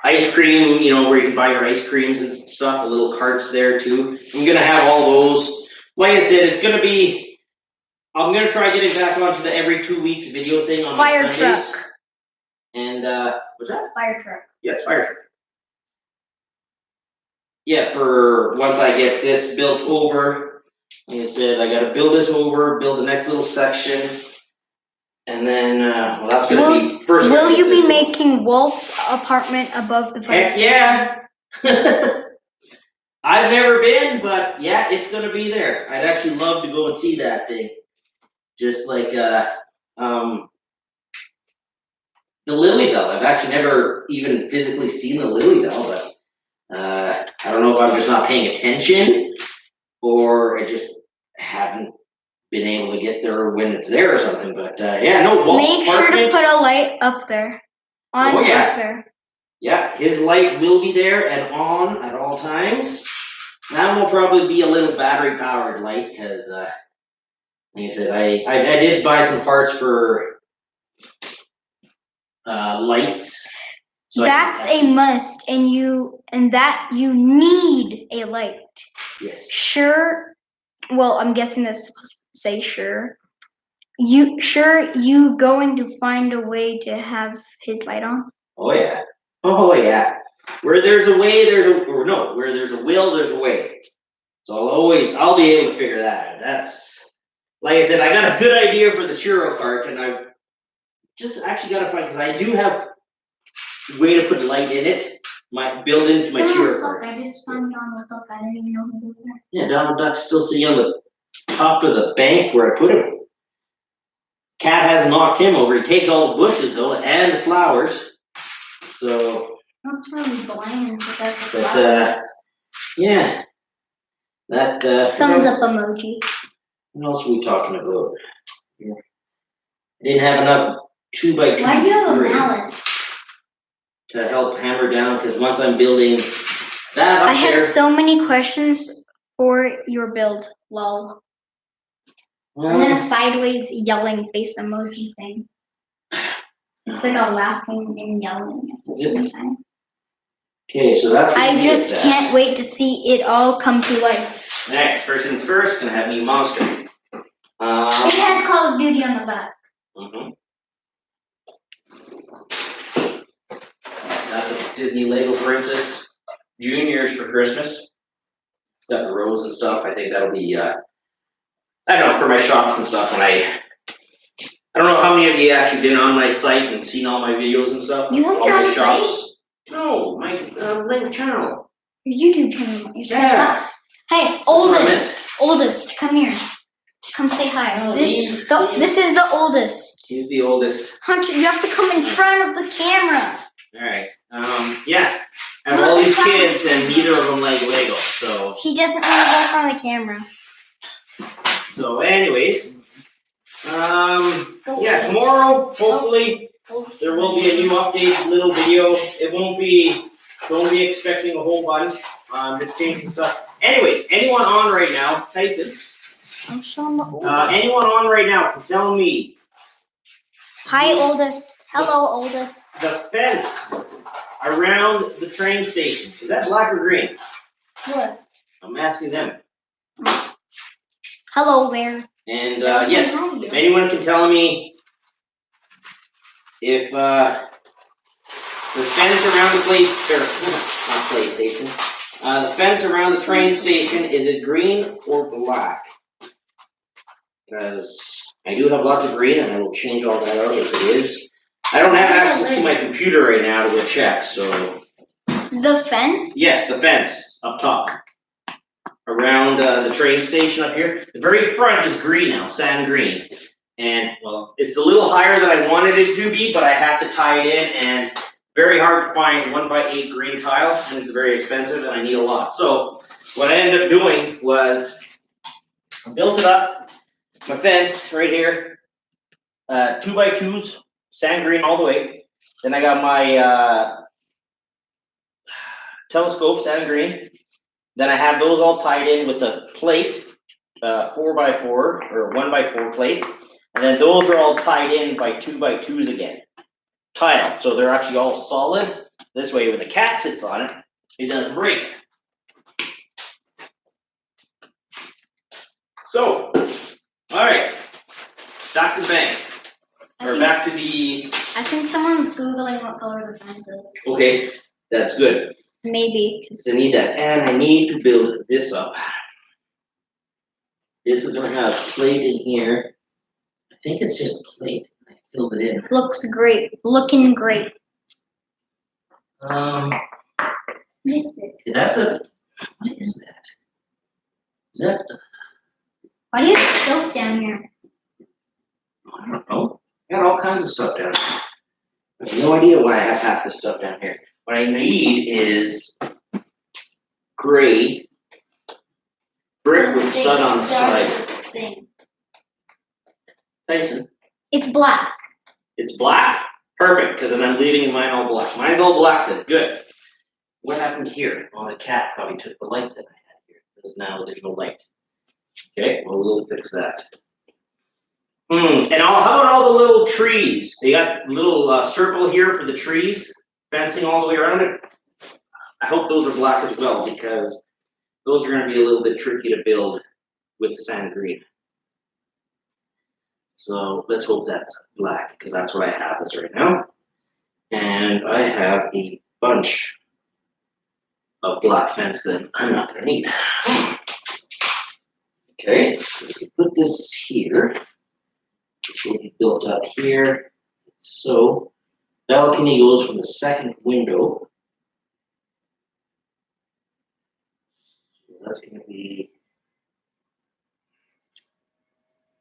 [SPEAKER 2] ice cream, you know, where you can buy your ice creams and stuff, the little carts there too. I'm gonna have all those. Like I said, it's gonna be, I'm gonna try getting back onto the every 2 weeks video thing on my
[SPEAKER 1] Fire
[SPEAKER 2] Sundays.
[SPEAKER 1] truck.
[SPEAKER 2] And what's that?
[SPEAKER 1] Fire truck.
[SPEAKER 2] Yes, fire truck. Yeah, for once I get this built over, like I said, I gotta build this over, build the next little section. And then, well, that's gonna be first.
[SPEAKER 1] Will you be making Walt's apartment above the fire
[SPEAKER 2] Heck
[SPEAKER 1] station?
[SPEAKER 2] yeah. I've never been, but yeah, it's gonna be there. I'd actually love to go and see that thing. Just like the Lily Bell. I've actually never even physically seen the Lily Bell, but I don't know if I'm just not paying attention or I just haven't been able to get there when it's there or something. But yeah, no.
[SPEAKER 1] Make sure to put a light up there. Up there.
[SPEAKER 2] Yeah, his light will be there and on at all times. That will probably be a little battery powered light because, like I said, I did buy some parts for lights. So
[SPEAKER 1] that's a must, and you need a light.
[SPEAKER 2] Yes.
[SPEAKER 1] Sure. Well, I'm guessing that's supposed to say sure. You going to find a way to have his light on?
[SPEAKER 2] Oh yeah. Oh yeah. Where there's a way, where there's a will, there's a way. So I'll be able to figure that out. That's, like I said, I got a good idea for the churro cart, and I just actually got to find, because I do have a way to put light in it, build into my churro cart.
[SPEAKER 1] I just found Donald Duck. I didn't even know he was there.
[SPEAKER 2] Yeah, Donald Duck's still sitting on the top of the bank where I put him. Cat hasn't knocked him over. He takes all the bushes though, and the flowers. So.
[SPEAKER 1] That's really bland without the flowers.
[SPEAKER 2] Yeah. That
[SPEAKER 1] thumbs up emoji.
[SPEAKER 2] What else are we talking about? Yeah. I didn't have enough 2x2.
[SPEAKER 1] Why do you have a mallet?
[SPEAKER 2] To help hammer down, because once I'm building that up
[SPEAKER 1] I have so many questions for your build, lol. And then a sideways yelling face emoji thing. It's like a laughing and yelling at the same time.
[SPEAKER 2] Okay, so that's.
[SPEAKER 1] I just can't wait to see it all come to life.
[SPEAKER 2] Next, first things first, gonna have me monster.
[SPEAKER 1] It has Call of Duty on the back.
[SPEAKER 2] That's a Disney Lego Princess Juniors for Christmas. It's got the rose and stuff. I think that'll be, I don't know, for my shops and stuff. And I don't know how many of you actually been on my site and seen all my videos and stuff.
[SPEAKER 1] You haven't been on the site?
[SPEAKER 2] No, my Lego channel.
[SPEAKER 1] Your YouTube channel.
[SPEAKER 2] Yeah.
[SPEAKER 1] Hey, oldest, come here. Come say hi.
[SPEAKER 2] No,
[SPEAKER 1] this is the oldest.
[SPEAKER 2] He's the oldest.
[SPEAKER 1] Hunter, you have to come in front of the camera.
[SPEAKER 2] All right. Yeah. I have all these kids, and neither of them like Lego, so.
[SPEAKER 1] He doesn't want to go in front of the camera.
[SPEAKER 2] So, anyways, yeah, tomorrow hopefully there will be a new update, little video. It won't be. Don't be expecting a whole bunch. Just changing stuff. Anyways, anyone on right now, Tyson?
[SPEAKER 1] I'm showing the oldest.
[SPEAKER 2] Anyone on right now can tell me.
[SPEAKER 1] Hi, oldest. Hello, oldest.
[SPEAKER 2] The fence around the train station, is that black or green?
[SPEAKER 1] What?
[SPEAKER 2] I'm asking them.
[SPEAKER 1] Hello there.
[SPEAKER 2] And yes, if anyone can tell me if the fence around the the fence around the train station, is it green or black? Because I do have lots of green, and I will change all that out if it is. I don't have access to my computer right now to go check, so.
[SPEAKER 1] The fence?
[SPEAKER 2] Yes, the fence up top. Around the train station up here. The very front is green now, sand green. And, well, it's a little higher than I wanted it to be, but I have to tie it in, and very hard to find 1x8 green tile, and it's very expensive, and I need a lot. So, what I ended up doing was, I built it up, my fence right here, 2x2s, sand green all the way. Then I got my telescope, sand green. Then I have those all tied in with a plate, 4x4 or 1x4 plates. And then those are all tied in by 2x2s again. Tile, so they're actually all solid. This way, when the cat sits on it, it doesn't break. So, all right, back to the bank, or back to the.
[SPEAKER 1] I think someone's Googling what color the fence is.
[SPEAKER 2] Okay, that's good.
[SPEAKER 1] Maybe.
[SPEAKER 2] So I need that, and I need to build this up. This is gonna have plate in here. I think it's just plate. I filled it in.
[SPEAKER 1] Looks great. Looking great.
[SPEAKER 2] That's a. What is that? Is that?
[SPEAKER 1] Why do you have soap down here?
[SPEAKER 2] I don't know. I got all kinds of stuff down here. I have no idea why I have half this stuff down here. What I need is gray brick with stud on the side.
[SPEAKER 1] Thing.
[SPEAKER 2] Tyson,
[SPEAKER 1] It's black.
[SPEAKER 2] it's black? Perfect, because then I'm leaving mine all black. Mine's all black then, good. What happened here? Oh, the cat probably took the light that I had here, because now there's no light. Okay, well, we'll fix that. And how about all the little trees? They got a little circle here for the trees, fencing all the way around it. I hope those are black as well, because those are going to be a little bit tricky to build with sand green. So let's hope that's black, because that's what I have as right now. And I have a bunch of black fence that I'm not going to need. Okay, so we can put this here, which will be built up here. So balcony goes from the second window. So that's going to be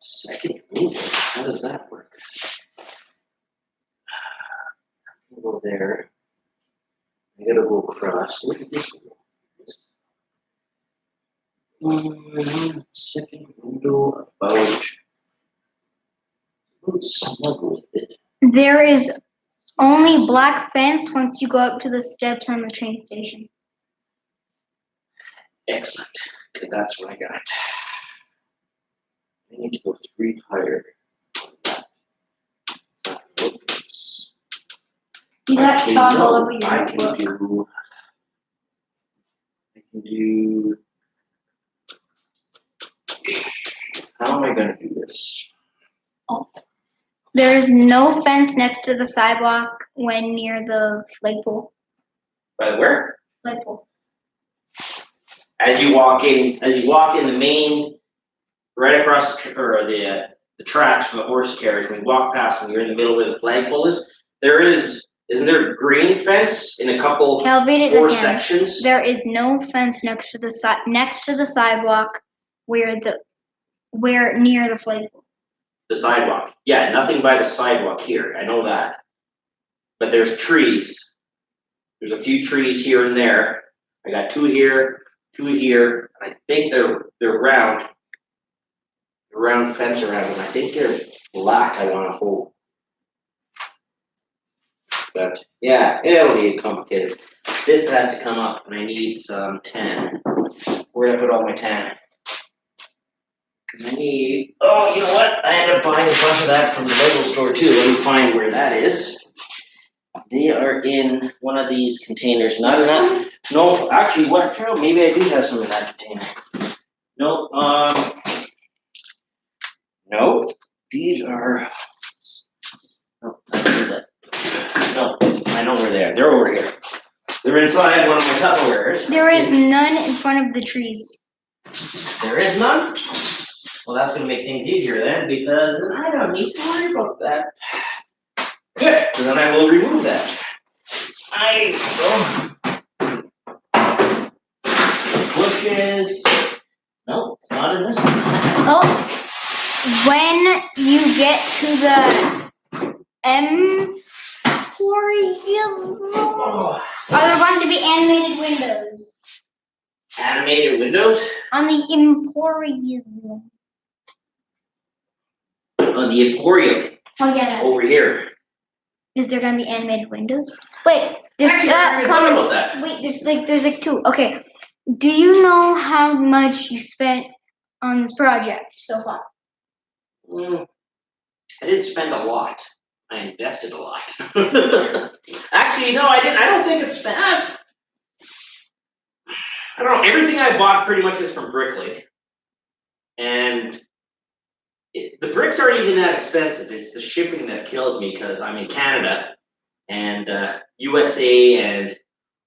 [SPEAKER 2] second window. How does that work? Go there. I gotta go across. Look at this. Second window about. Snuggle with it.
[SPEAKER 1] There is only black fence once you go up to the steps on the train station.
[SPEAKER 2] Excellent, because that's what I got. I need to go 3 higher.
[SPEAKER 1] You got chalk all over your
[SPEAKER 2] I
[SPEAKER 1] notebook.
[SPEAKER 2] can do. How am I going to do this?
[SPEAKER 1] There is no fence next to the sidewalk when near the flagpole.
[SPEAKER 2] By where?
[SPEAKER 1] Flagpole.
[SPEAKER 2] As you walk in the main, right across the tracks from the horse carriage. When you walk past, when you're in the middle where the flagpole is, isn't there green fence in a couple 4 sections?
[SPEAKER 1] There is no fence next to the sidewalk where near the flagpole.
[SPEAKER 2] The sidewalk. Yeah, nothing by the sidewalk here. I know that. But there's trees. There's a few trees here and there. I got 2 here, 2 here. I think they're round. Round fence around them. I think they're black. I want to hold. But yeah, it'll be complicated. This has to come up, and I need some tan. Where did I put all my tan? Because I need. Oh, you know what? I ended up buying a bunch of that from the Lego store too. Let me find where that is. They are in one of these containers. Not enough. No, actually, what? Maybe I do have some in that container. No, no. These are. No, I know where they are. They're over here. They're inside one of my Tupperwares.
[SPEAKER 1] There is none in front of the trees.
[SPEAKER 2] There is none? Well, that's going to make things easier then, because then I don't need to worry about that. Good, so then I will remove that. Bushes. No, it's not in this one.
[SPEAKER 1] Oh, when you get to the Emporium, are there going to be animated windows?
[SPEAKER 2] Animated windows?
[SPEAKER 1] On the Emporium.
[SPEAKER 2] On the Emporium.
[SPEAKER 1] Oh yeah.
[SPEAKER 2] Over here.
[SPEAKER 1] Is there gonna be animated windows? Wait, there's
[SPEAKER 2] comments.
[SPEAKER 1] Wait, there's like 2. Okay. Do you know how much you spent on this project so far?
[SPEAKER 2] I didn't spend a lot. I invested a lot. Actually, no, I didn't. I don't think it's that. I don't know. Everything I bought pretty much is from Bricklink, and the bricks aren't even that expensive. It's the shipping that kills me because I'm in Canada, and USA and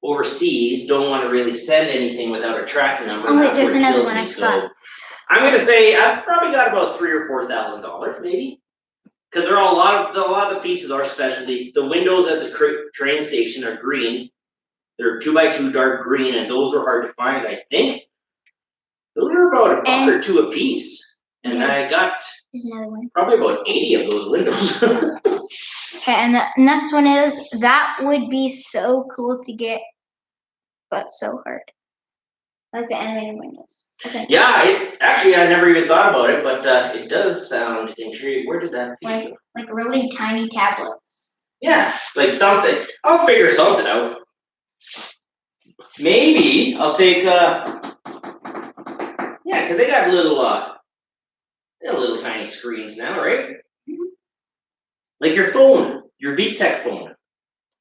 [SPEAKER 2] overseas don't want to really send anything without a tracking number.
[SPEAKER 1] Oh
[SPEAKER 2] and
[SPEAKER 1] wait,
[SPEAKER 2] that's
[SPEAKER 1] there's
[SPEAKER 2] what
[SPEAKER 1] another
[SPEAKER 2] kills
[SPEAKER 1] one
[SPEAKER 2] me.
[SPEAKER 1] I
[SPEAKER 2] So
[SPEAKER 1] forgot.
[SPEAKER 2] I'm gonna say I've probably got about $3,000 or $4,000 maybe, because there are a lot of the pieces are specialty. The windows at the train station are green. They're 2x2 dark green, and those are hard to find. I think those are about a buck or two a piece, and
[SPEAKER 1] Yeah.
[SPEAKER 2] I got
[SPEAKER 1] There's another one.
[SPEAKER 2] probably about 80 of those windows.
[SPEAKER 1] Okay, and the next one is that would be so cool to get, but so hard. Like the animated windows. Okay.
[SPEAKER 2] Yeah, actually I never even thought about it, but it does sound intriguing. Where did that piece go?
[SPEAKER 1] Like really tiny tablets.
[SPEAKER 2] Yeah, like something. I'll figure something out. Maybe I'll take yeah, because they got little tiny screens now, right?
[SPEAKER 1] Mhm.
[SPEAKER 2] Like your phone, your VTech phone.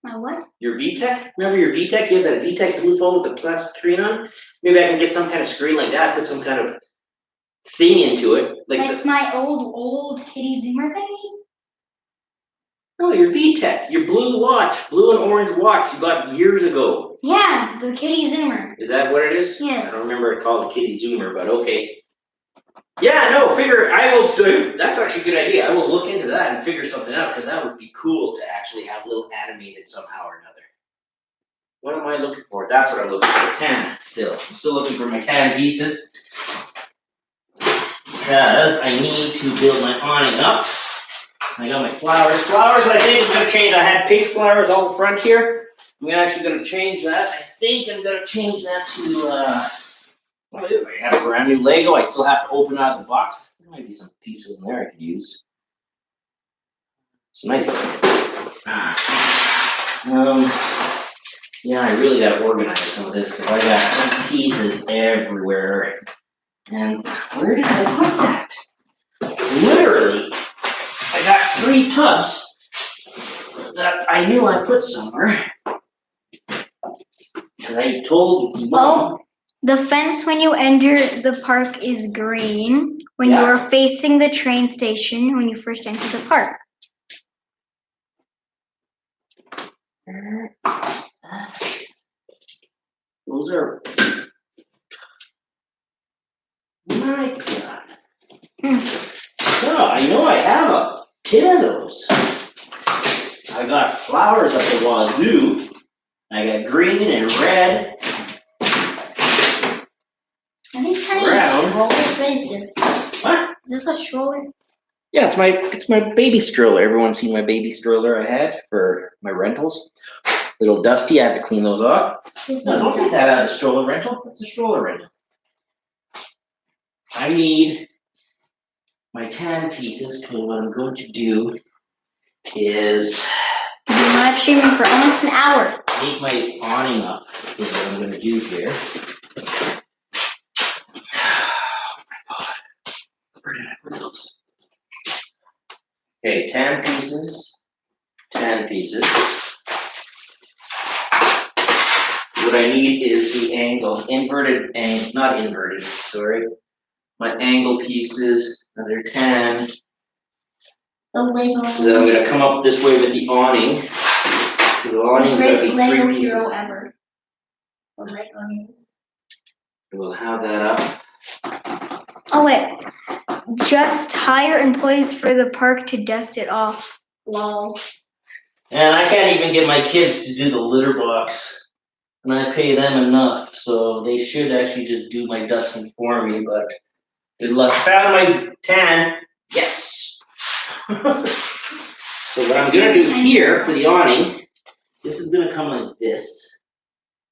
[SPEAKER 1] My what?
[SPEAKER 2] Your VTech? Remember your VTech? You have that VTech blue phone with the plastic screen on? Maybe I can get some kind of screen like that, put some kind of thing into it.
[SPEAKER 1] Like my old kitty zoomer thingy?
[SPEAKER 2] No, your VTech, your blue watch, blue and orange watch you got years ago.
[SPEAKER 1] Yeah, the kitty zoomer.
[SPEAKER 2] Is that what it is?
[SPEAKER 1] Yes.
[SPEAKER 2] I don't remember it called a kitty zoomer, but okay. Yeah, no, I will do, that's actually a good idea. I will look into that and figure something out, because that would be cool to actually have a little animated somehow or another. What am I looking for? That's what I'm looking for. 10 still. I'm still looking for my 10 pieces. Because I need to build my awning up. I got my flowers. Flowers, I think I'm going to change. I had pink flowers all front here. I'm actually going to change that. I think I'm going to change that to, what is it? I have a brand new Lego. I still have to open out the box. There might be some pieces in there I could use. It's nice. Yeah, I really got to organize some of this because I got pieces everywhere. And where did I put that? Literally, I got 3 tubs that I knew I put somewhere. Because I told Mom.
[SPEAKER 1] Oh, the fence when you enter the park is green. When you are facing the train station, when you first enter the park.
[SPEAKER 2] Those are. My God. No, I know I have a 10 of those. I got flowers up the wazoo. I got green and red.
[SPEAKER 1] Are these tiny strollers? What is this?
[SPEAKER 2] What?
[SPEAKER 1] Is this a stroller?
[SPEAKER 2] Yeah, it's my baby stroller. Everyone's seen my baby stroller I had for my rentals. Little dusty, I had to clean those off. No, don't take that out of the stroller rental. That's a stroller rental. I need my 10 pieces, because what I'm going to do is
[SPEAKER 1] live streaming for almost an hour.
[SPEAKER 2] make my awning up, is what I'm going to do here. Oh my God. Where did I put those? Okay, 10 pieces. 10 pieces. What I need is the angle, not inverted, sorry. My angle pieces, another 10.
[SPEAKER 1] The Lego.
[SPEAKER 2] Then I'm going to come up this way with the awning. The awning's going to be 3 pieces.
[SPEAKER 1] Hero ever. The Lego news.
[SPEAKER 2] We'll have that up.
[SPEAKER 1] Oh wait, just hire employees for the park to dust it off. Lol.
[SPEAKER 2] And I can't even get my kids to do the litter box. And I pay them enough, so they should actually just do my dusting for me, but good luck. Found my 10. Yes. So what I'm gonna do here for the awning, this is gonna come like this.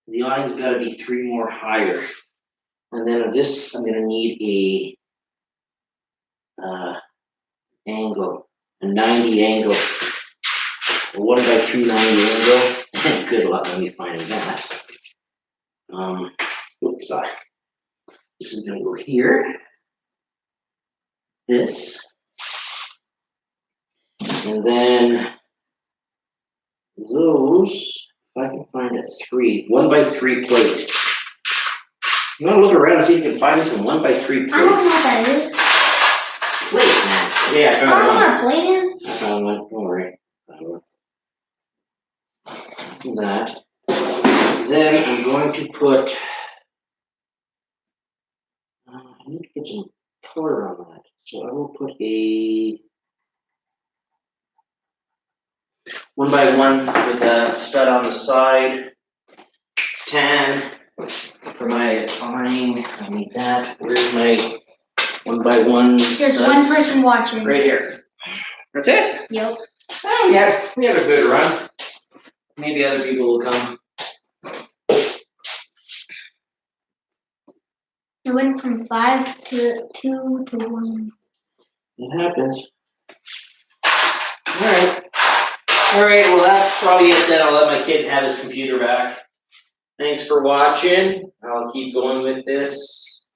[SPEAKER 2] The awning's gotta be 3 more higher. And then this, I'm gonna need a angle, a 90 angle. A 1x2 90 angle. Good luck on me finding that. Oops, this is gonna go here. This. And then those, if I can find a 1x3 plate. You wanna look around and see if you can find me some 1x3 plate?
[SPEAKER 1] I don't know what that is.
[SPEAKER 2] Plate, man. Yeah, I
[SPEAKER 1] I
[SPEAKER 2] found
[SPEAKER 1] don't know
[SPEAKER 2] one.
[SPEAKER 1] what a plate is.
[SPEAKER 2] I found one, don't worry. That. Then I'm going to put, I need to put some color on that. So I will put a 1x1 with a stud on the side. Tan for my awning. I need that. Where's my 1x1?
[SPEAKER 1] There's one person watching.
[SPEAKER 2] Right here. That's it?
[SPEAKER 1] Yep.
[SPEAKER 2] Oh, we have a good run. Maybe other people will come.
[SPEAKER 1] It went from 5 to 2 to 1.
[SPEAKER 2] It happens. Alright, well that's probably it then. I'll let my kid have his computer back. Thanks for watching. I'll keep going with this.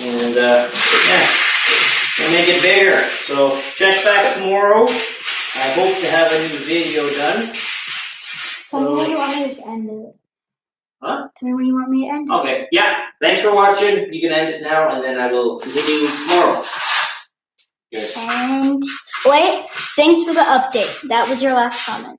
[SPEAKER 2] And we'll make it bigger. So check back tomorrow. I hope to have a new video done.
[SPEAKER 1] Tell me when you want me to end it.
[SPEAKER 2] Huh?
[SPEAKER 1] Tell me when you want me to end it.
[SPEAKER 2] Okay, yeah. Thanks for watching. You can end it now and then I will continue tomorrow. Good.
[SPEAKER 1] And wait, thanks for the update. That was your last comment.